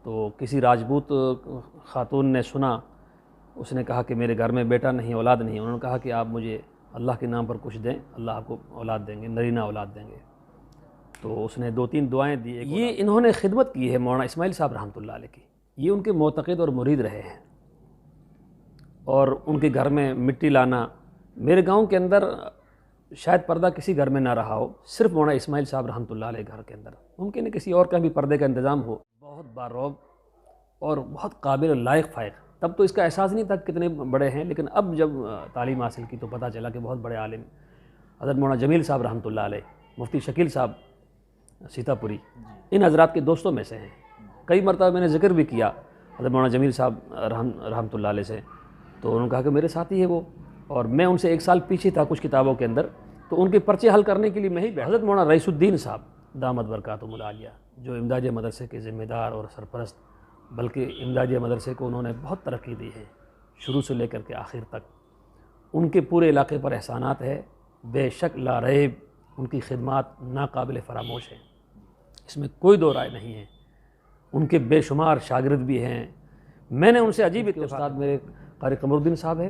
تو کسی راجپوت خاتون نے سنا، اس نے کہا کہ میرے گھر میں بیٹا نہیں، اولاد نہیں. انہوں نے کہا کہ آپ مجھے اللہ کے نام پر کچھ دیں، اللہ آپ کو اولاد دیں گے، نرینہ اولاد دیں گے. تو اس نے 2-3 دعائیں دی. یہ انہوں نے خدمت کی ہے مولانا اسماعیل صاحب رحمۃ اللہ علیہ کی. یہ ان کے معتقد اور مرید رہے ہیں، اور ان کے گھر میں مٹی لانا. میرے گاؤں کے اندر شاید پردہ کسی گھر میں نہ رہا ہو، صرف مولانا اسماعیل صاحب رحمۃ اللہ علیہ گھر کے اندر. ممکن ہے کسی اور کا بھی پردے کا انتظام ہو. بہت بارعب اور بہت قابل لائق فائق. تب تو اس کا احساس نہیں تھا کتنے بڑے ہیں، لیکن اب جب تعلیم حاصل کی تو پتہ چلا کہ بہت بڑے عالم حضرت مولانا جمیل صاحب رحمۃ اللہ علیہ، مفتی شکیل صاحب سیتا پوری، ان حضرات کے دوستوں میں سے ہیں. کئی مرتبہ میں نے ذکر بھی کیا حضرت مولانا جمیل صاحب رحمۃ اللہ علیہ سے، تو انہوں نے کہا کہ میرے ساتھی ہے وہ، اور میں ان سے 1 سال پیچھے تھا کچھ کتابوں کے اندر، تو ان کے پرچے حل کرنے کے لیے میں ہی حضرت مولانا رئیس الدین صاحب دامت برکاتہم العالیہ، جو امدادیہ مدرسے کے ذمہ دار اور سرپرست، بلکہ امدادیہ مدرسے کو انہوں نے بہت ترقی دی ہے شروع سے لے کر کے آخر تک. ان کے پورے علاقے پر احسانات ہے، بے شک لا ریب ان کی خدمات ناقابل فراموش ہیں، اس میں کوئی دو رائے نہیں ہے. ان کے بے شمار شاگرد بھی ہیں. میں نے ان سے عجیب استاد میرے قاری قمر الدین صاحب ہے.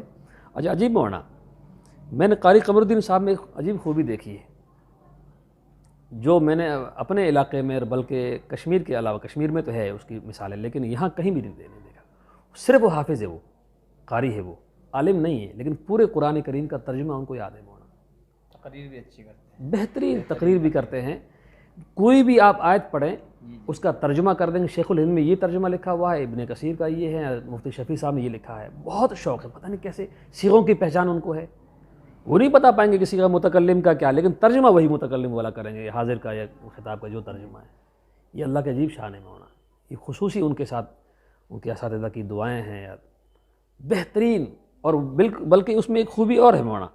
عجیب مولانا، میں نے قاری قمر الدین صاحب میں ایک عجیب خوبی دیکھی ہے جو میں نے اپنے علاقے میں، بلکہ کشمیر کے علاوہ، کشمیر میں تو ہے اس کی مثال ہے لیکن یہاں کہیں بھی نہیں دیکھا. صرف وہ حافظ ہے، وہ قاری ہے، وہ عالم نہیں ہے، لیکن پورے قرآن کریم کا ترجمہ ان کو یاد ہے. مولانا تقریر بھی اچھی کرتے ہیں، بہترین تقریر بھی کرتے ہیں. کوئی بھی آپ آیت پڑھیں اس کا ترجمہ کر دیں گے. شیخ الہند میں یہ ترجمہ لکھا ہوا ہے، ابن کثیر کا یہ ہے، مفتی شفیع صاحب نے یہ لکھا ہے. بہت شوق ہے، پتہ نہیں کیسے صیغوں کی پہچان ان کو ہے. وہ نہیں بتا پائیں گے کسی کا متکلم کا کیا، لیکن ترجمہ وہی متکلم والا کریں گے، حاضر کا یا خطاب کا جو ترجمہ ہے. یہ اللہ کے عجیب شان ہے مولانا. یہ خصوصی ان کے ساتھ ان کے اساتذہ کی دعائیں ہیں یار، بہترین. اور بلکہ اس میں ایک خوبی اور ہے مولانا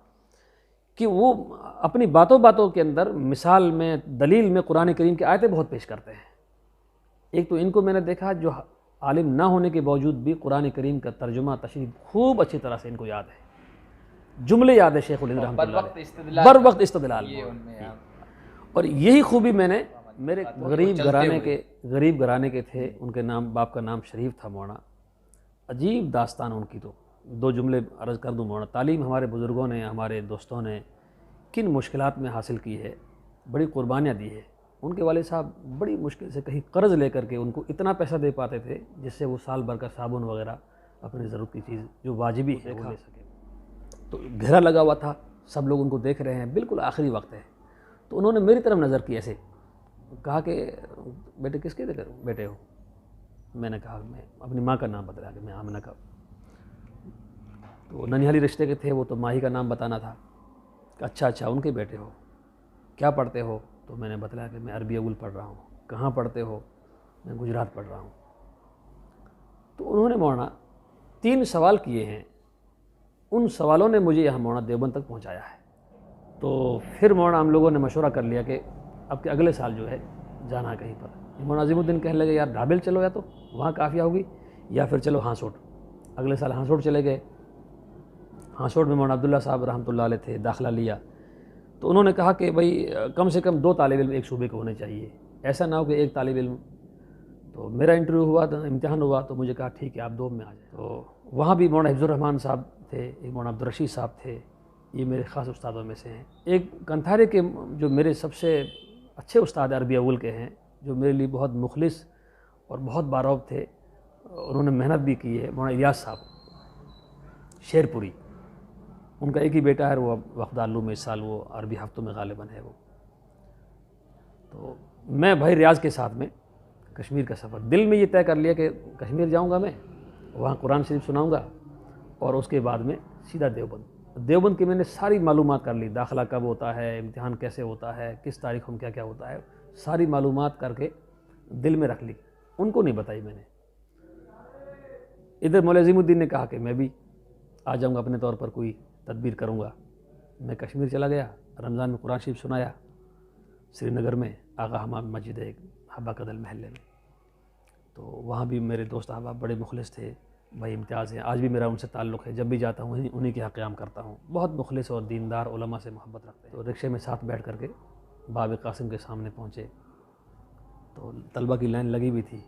کہ وہ اپنی باتوں کے اندر مثال میں، دلیل میں قرآن کریم کی آیتیں بہت پیش کرتے ہیں. ایک تو ان کو میں نے دیکھا جو عالم نہ ہونے کے باوجود بھی قرآن کریم کا ترجمہ تشریح خوب اچھی طرح سے ان کو یاد ہے. جملے یاد ہے شیخ الہند رحمۃ اللہ علیہ، بر وقت استدلال. اور یہی خوبی میں نے میرے غریب گھرانے کے تھے، ان کے نام، باپ کا نام شریف تھا مولانا. عجیب داستان ان کی. تو 2 جملے عرض کر دوں مولانا. تعلیم ہمارے بزرگوں نے، ہمارے دوستوں نے کن مشکلات میں حاصل کی ہے، بڑی قربانیاں دی ہے. ان کے والد صاحب بڑی مشکل سے کہیں قرض لے کر کے ان کو اتنا پیسہ دے پاتے تھے جس سے وہ سال بھر کا صابن وغیرہ، اپنی ضرورت کی چیز جو واجبی ہے وہ لے سکے. تو گھیرا لگا ہوا تھا، سب لوگ ان کو دیکھ رہے ہیں، بالکل آخری وقت ہے. تو انہوں نے میری طرف نظر کی، ایسے کہا کہ بیٹے کس کے بیٹے ہو؟ میں نے کہا میں اپنی ماں کا نام بتایا کہ میں آمنہ کا. تو ننیہالی رشتے کے تھے وہ، تو ماہی کا نام بتانا تھا. کہ اچھا ان کے بیٹے ہو، کیا پڑھتے ہو؟ تو میں نے بتلایا کہ میں عربی اول پڑھ رہا ہوں. کہاں پڑھتے ہو؟ میں گجرات پڑھ رہا ہوں. تو انہوں نے مولانا 3 سوال کیے ہیں. ان سوالوں نے مجھے یہاں مولانا دیوبند تک پہنچایا ہے. تو پھر مولانا ہم لوگوں نے مشورہ کر لیا کہ اب کہ اگلے سال جو ہے جانا کہیں پر. مولانا عظیم الدین کہنے لگے یار ڈھابل چلو، یا تو وہاں کافیہ ہوگی، یا پھر چلو ہانسوٹ. اگلے سال ہانسوٹ چلے گئے. ہانسوٹ میں مولانا عبداللہ صاحب رحمۃ اللہ علیہ تھے، داخلہ لیا. تو انہوں نے کہا کہ بھائی کم سے کم 2 طالب علم ایک صوبے کے ہونے چاہیے، ایسا نہ ہو کہ ایک طالب علم. تو میرا انٹرویو ہوا، امتحان ہوا، تو مجھے کہا ٹھیک ہے آپ 2 میں آ جائیں. تو وہاں بھی مولانا حفظ الرحمان صاحب تھے، ایک مولانا عبدالرشید صاحب تھے. یہ میرے خاص استادوں میں سے ہیں. ایک کنتھارے کے جو میرے سب سے اچھے استاد عربی اول کے ہیں، جو میرے لیے بہت مخلص اور بہت بارعب تھے، انہوں نے محنت بھی کی ہے، مولانا الیاس صاحب شیر پوری. ان کا ایک ہی بیٹا ہے، وہ وفد علوم میں اس سال وہ عربی ہفتوں میں غالباً ہے وہ. تو میں بھائی ریاض کے ساتھ میں کشمیر کا سفر، دل میں یہ طے کر لیا کہ کشمیر جاؤں گا میں، وہاں قرآن شریف سناؤں گا، اور اس کے بعد میں سیدھا دیوبند. دیوبند کی میں نے ساری معلومات کر لی، داخلہ کب ہوتا ہے، امتحان کیسے ہوتا ہے، کس تاریخ میں کیا کیا ہوتا ہے، ساری معلومات کر کے دل میں رکھ لی. ان کو نہیں بتائی میں نے. ادھر مولانا عظیم الدین نے کہا کہ میں بھی آ جاؤں گا، اپنے طور پر کوئی تدبیر کروں گا. میں کشمیر چلا گیا، رمضان میں قرآن شریف سنایا سری نگر میں، آغا حمام مسجد ہے حبہ قدل محلے میں. تو وہاں بھی میرے دوست احباب بڑے مخلص تھے، بھائی امتیاز ہیں، آج بھی میرا ان سے تعلق ہے. جب بھی جاتا ہوں انہی کے یہاں قیام کرتا ہوں. بہت مخلص اور دیندار، علماء سے محبت رکھتے ہیں. تو رکشے میں ساتھ بیٹھ کر کے باب قاسم کے سامنے پہنچے، تو طلبہ کی لائن لگی ہوئی تھی.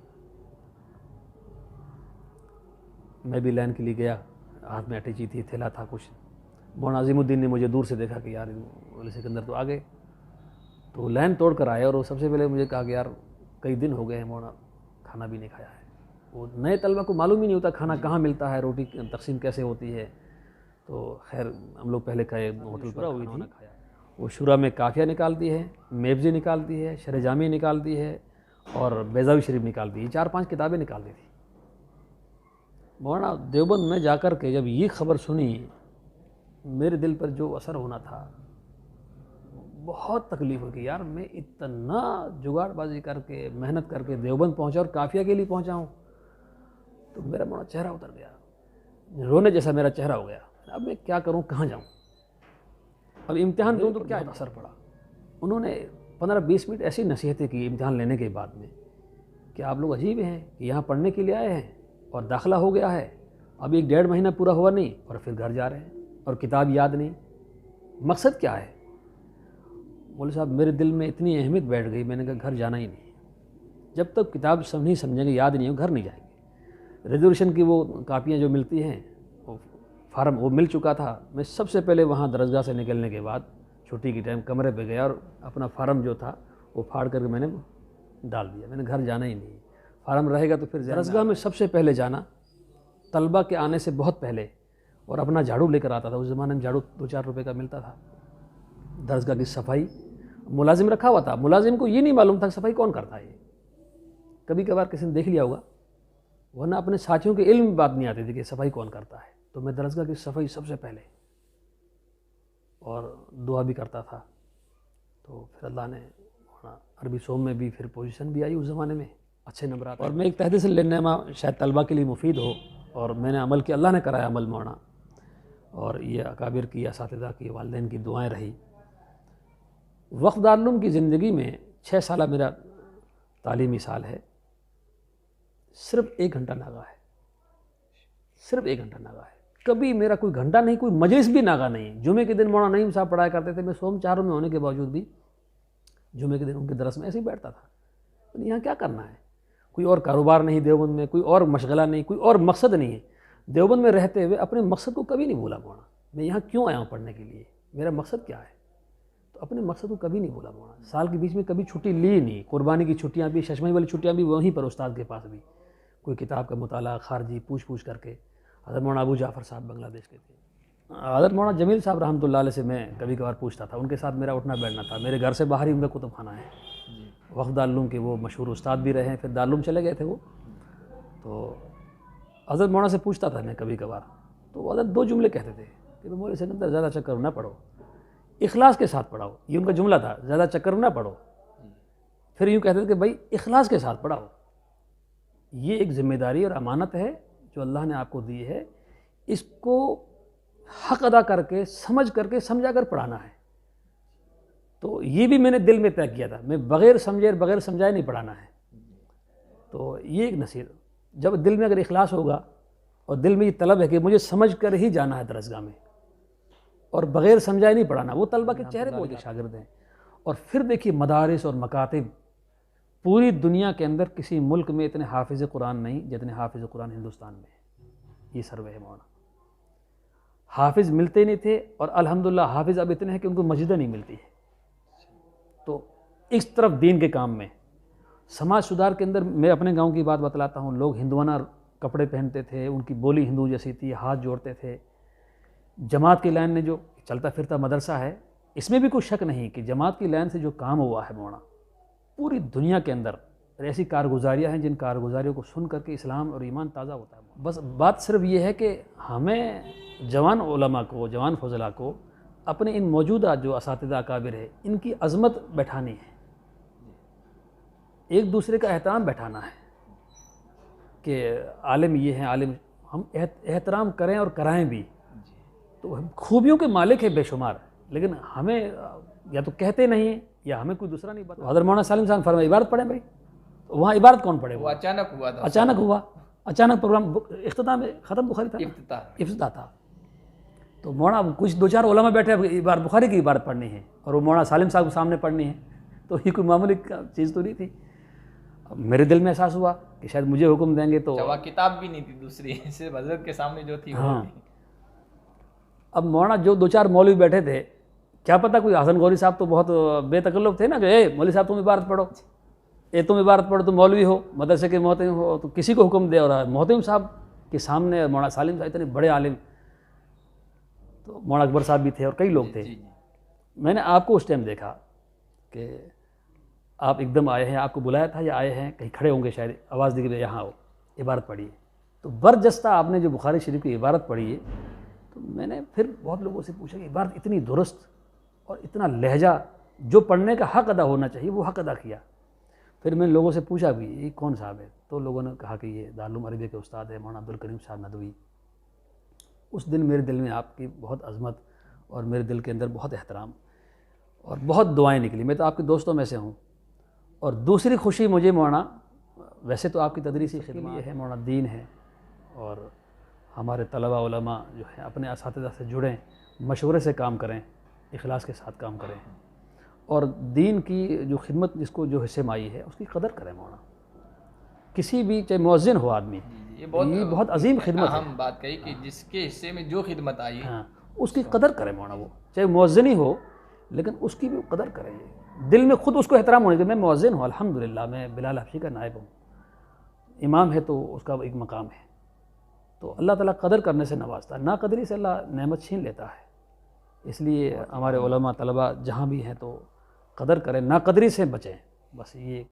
میں بھی لین کے لیے گیا, ہاتھ میں اٹیچی تھی, تھیلا تھا کچھ. مولانا عظیم الدین نے مجھے دور سے دیکھا کہ یار مولوی سکندر تو آ گئے, تو لین توڑ کر آئے, اور وہ سب سے پہلے مجھے کہا کہ یار کئی دن ہو گئے ہیں مولانا, کھانا بھی نہیں کھایا ہے. وہ نئے طلبہ کو معلوم ہی نہیں ہوتا کھانا کہاں ملتا ہے, روٹی تقسیم کیسے ہوتی ہے. تو خیر ہم لوگ پہلے کھائے ہوٹل پر ہوئی تھی, وہ شورا میں کافیہ نکالتی ہے, میبزی نکالتی ہے, شرح جامی نکالتی ہے, اور بیضاوی شریف نکالتی ہے. 4-5 کتابیں نکالتی تھی. مولانا دیوبند میں جا کر کے جب یہ خبر سنی, میرے دل پر جو اثر ہونا تھا, بہت تکلیف ہوگی. یار میں اتنا جگاڑ بازی کر کے محنت کر کے دیوبند پہنچا اور کافیہ کے لیے پہنچا ہوں, تو میرا مولانا چہرہ اتر گیا, رونے جیسا میرا چہرہ ہو گیا. اب میں کیا کروں, کہاں جاؤں, اب امتحان دوں تو کیا اثر پڑا. انہوں نے 15-20 منٹ ایسی نصیحتیں کی امتحان لینے کے بعد میں کہ آپ لوگ عجیب ہیں کہ یہاں پڑھنے کے لیے آئے ہیں اور داخلہ ہو گیا ہے, اب 1-1.5 مہینہ پورا ہوا نہیں اور پھر گھر جا رہے ہیں, اور کتاب یاد نہیں. مقصد کیا ہے؟ مولوی صاحب میرے دل میں اتنی اہمیت بیٹھ گئی, میں نے کہا گھر جانا ہی نہیں. جب تک کتاب نہیں سمجھیں گے, یاد نہیں ہو, گھر نہیں جائیں گے. ریزرویشن کی وہ کاپیاں جو ملتی ہیں, وہ فارم وہ مل چکا تھا. میں سب سے پہلے وہاں درسگاہ سے نکلنے کے بعد چھٹی کی ٹائم کمرے پہ گیا اور اپنا فارم جو تھا وہ پھاڑ کر کے میں نے ڈال دیا. میں نے گھر جانا ہی نہیں, فارم رہے گا تو پھر درسگاہ میں سب سے پہلے جانا, طلبہ کے آنے سے بہت پہلے, اور اپنا جھاڑو لے کر آتا تھا. اس زمانے میں جھاڑو 2-4 روپے کا ملتا تھا. درسگاہ کی صفائی ملازم رکھا ہوا تھا, ملازم کو یہ نہیں معلوم تھا کہ صفائی کون کرتا ہے. کبھی کبھار کسی نے دیکھ لیا ہوگا, ورنہ اپنے ساتھیوں کے علم میں بات نہیں آتی تھی کہ صفائی کون کرتا ہے. تو میں درسگاہ کی صفائی سب سے پہلے, اور دعا بھی کرتا تھا. تو پھر اللہ نے عربی سوم میں بھی پھر پوزیشن بھی آئی اس زمانے میں, اچھے نمبرات. اور میں ایک تحدیث النعمہ شاید طلبہ کے لیے مفید ہو, اور میں نے عمل کیا, اللہ نے کرایا عمل مولانا, اور یہ اکابر کی, اساتذہ کی, والدین کی دعائیں رہی. وقف دارالعلوم کی زندگی میں 6 سالہ میرا تعلیمی سال ہے, صرف 1 گھنٹہ ناغہ ہے, صرف 1 گھنٹہ ناغہ ہے. کبھی میرا کوئی گھنٹہ نہیں, کوئی مجلس بھی ناغہ نہیں. جمعے کے دن مولانا نعیم صاحب پڑھایا کرتے تھے, میں سوم چاروں میں ہونے کے باوجود بھی جمعے کے دن ان کے درس میں ایسے ہی بیٹھتا تھا. یہاں کیا کرنا ہے, کوئی اور کاروبار نہیں دیوبند میں, کوئی اور مشغلہ نہیں, کوئی اور مقصد نہیں ہے. دیوبند میں رہتے ہوئے اپنے مقصد کو کبھی نہیں بھولا مولانا. میں یہاں کیوں آیا ہوں پڑھنے کے لیے, میرا مقصد کیا ہے, تو اپنے مقصد کو کبھی نہیں بھولا مولانا. سال کے بیچ میں کبھی چھٹی لی نہیں. قربانی کی چھٹیاں بھی, ششمائی والی چھٹیاں بھی وہیں پر استاد کے پاس بھی, کوئی کتاب کا مطالعہ خارجی پوچھ کر کے. حضرت مولانا ابو جعفر صاحب بنگلہ دیش کے تھے. حضرت مولانا جمیل صاحب رحمۃ اللہ علیہ سے میں کبھی کبھار پوچھتا تھا, ان کے ساتھ میرا اٹھنا بیٹھنا تھا. میرے گھر سے باہر ہی ان کا کتب خانہ ہے. وقف دارالعلوم کے وہ مشہور استاد بھی رہے ہیں, پھر دارالعلوم چلے گئے تھے وہ. تو حضرت مولانا سے پوچھتا تھا میں کبھی کبھار, تو وہ حضرت 2 جملے کہتے تھے کہ مولوی سکندر زیادہ چکر نہ پڑھو, اخلاص کے ساتھ پڑھاؤ. یہ ان کا جملہ تھا, زیادہ چکر نہ پڑھو. پھر یوں کہتے تھے کہ بھائی اخلاص کے ساتھ پڑھاؤ, یہ ایک ذمہ داری اور امانت ہے جو اللہ نے آپ کو دی ہے, اس کو حق ادا کر کے سمجھ کر کے سمجھا کر پڑھانا ہے. تو یہ بھی میں نے دل میں طے کیا تھا, میں بغیر سمجھے بغیر سمجھائے نہیں پڑھانا ہے. تو یہ ایک نصیحت, جب دل میں اگر اخلاص ہوگا اور دل میں یہ طلب ہے کہ مجھے سمجھ کر ہی جانا ہے درسگاہ میں, اور بغیر سمجھائے نہیں پڑھانا, وہ طلبہ کے چہرے پہ شاگرد ہیں. اور پھر دیکھیے مدارس اور مکاتب, پوری دنیا کے اندر کسی ملک میں اتنے حافظ قرآن نہیں جتنے حافظ قرآن ہندوستان میں ہیں. یہ سروے ہے مولانا. حافظ ملتے نہیں تھے, اور الحمدللہ حافظ اب اتنے ہیں کہ ان کو مسجدیں نہیں ملتی ہے. تو اس طرف دین کے کام میں سماج سدھار کے اندر, میں اپنے گاؤں کی بات بتلاتا ہوں, لوگ ہندوانہ کپڑے پہنتے تھے, ان کی بولی ہندو جیسی تھی, ہاتھ جوڑتے تھے. جماعت کی لائن نے جو چلتا پھرتا مدرسہ ہے, اس میں بھی کوئی شک نہیں کہ جماعت کی لائن سے جو کام ہوا ہے مولانا, پوری دنیا کے اندر ایسی کارگزاریاں ہیں جن کارگزاریوں کو سن کر کے اسلام اور ایمان تازہ ہوتا ہے. بس بات صرف یہ ہے کہ ہمیں جوان علماء کو, جوان فضلاء کو اپنے ان موجودہ جو اساتذہ اکابر ہے ان کی عظمت بیٹھانی ہے, ایک دوسرے کا احترام بیٹھانا ہے کہ عالم یہ ہیں, عالم, ہم احترام کریں اور کرائیں بھی. تو خوبیوں کے مالک ہے بے شمار, لیکن ہمیں یا تو کہتے نہیں ہیں یا ہمیں کوئی دوسرا نہیں بتا. حضرت مولانا سالم صاحب فرمائے عبادت پڑھیں بھائی, وہاں عبادت کون پڑھے؟ وہ اچانک ہوا تھا, اچانک ہوا, اچانک پروگرام اختتام میں ختم بخاری تھا, افتتاح تھا. تو مولانا کچھ 2-4 علماء بیٹھے, عبارت بخاری کی عبارت پڑھنی ہے اور وہ مولانا سالم صاحب کے سامنے پڑھنی ہے. تو یہ کوئی معمولی چیز تو نہیں تھی. میرے دل میں احساس ہوا کہ شاید مجھے حکم دیں گے تو جب کتاب بھی نہیں تھی دوسری، صرف حضرت کے سامنے جو تھی وہ ہاں۔ تھی۔ اب مولانا جو دو چار مولوی بیٹھے تھے، کیا پتہ کوئی حسن غوری صاحب تو بہت بے تکلف تھے نا کہ اے مولوی صاحب تم عبارت پڑھو، اے تم عبارت پڑھو، تم مولوی ہو، مدرسے کے محتم ہو، تو کسی کو حکم دے، اور محتم صاحب کے سامنے مولانا سالم صاحب اتنے بڑے عالم، تو مولانا اکبر صاحب بھی تھے اور کئی لوگ تھے۔ جی جی میں نے آپ کو اس ٹائم دیکھا کہ آپ ایک دم آئے ہیں، آپ کو بلایا تھا یا آئے ہیں، کہیں کھڑے ہوں گے شاید، آواز دی کہ یہاں آؤ عبارت پڑھیے، تو برجستہ آپ نے جو بخاری شریف کی عبارت پڑھی ہے، تو میں نے پھر بہت لوگوں سے پوچھا کہ عبارت اتنی درست اور اتنا لہجہ، جو پڑھنے کا حق ادا ہونا چاہیے وہ حق ادا کیا۔ پھر میں نے لوگوں سے پوچھا بھی یہ کون صاحب ہے، تو لوگوں نے کہا کہ یہ دارالعلوم عربیہ کے استاد ہیں مولانا عبدالکریم صاحب ندوی۔ اس دن میرے دل میں آپ کی بہت عظمت اور میرے دل کے اندر بہت احترام اور بہت دعائیں نکلی۔ میں تو آپ کے دوستوں میں سے ہوں۔ اور دوسری خوشی مجھے مولانا، ویسے تو آپ کی تدریسی خدمت یہ ہے مولانا دین ہے، اور ہمارے طلباء علماء جو ہیں اپنے اساتذہ سے جڑیں، مشورے سے کام کریں، اخلاص کے ساتھ کام کریں، اور دین کی جو خدمت جس کو جو حصے میں آئی ہے اس کی قدر کریں مولانا۔ کسی بھی چاہے مؤذن ہو آدمی، یہ بہت عظیم خدمت ہے، اہم بات کہی کہ جس کے حصے میں جو خدمت آئی ہاں اس کی قدر کرے مولانا، وہ چاہے مؤذن ہی ہو لیکن اس کی بھی قدر کریں، دل میں خود اس کو احترام ہونے کہ میں مؤذن ہوں، الحمدللہ میں بلال حبشی کا نائب ہوں، امام ہے تو اس کا ایک مقام ہے، تو اللہ تعالیٰ قدر کرنے سے نوازتا ہے، نا قدری سے اللہ نعمت چھین لیتا ہے۔ اس لیے ہمارے علماء طلباء جہاں بھی ہیں تو قدر کریں، نا قدری سے بچیں، بس یہ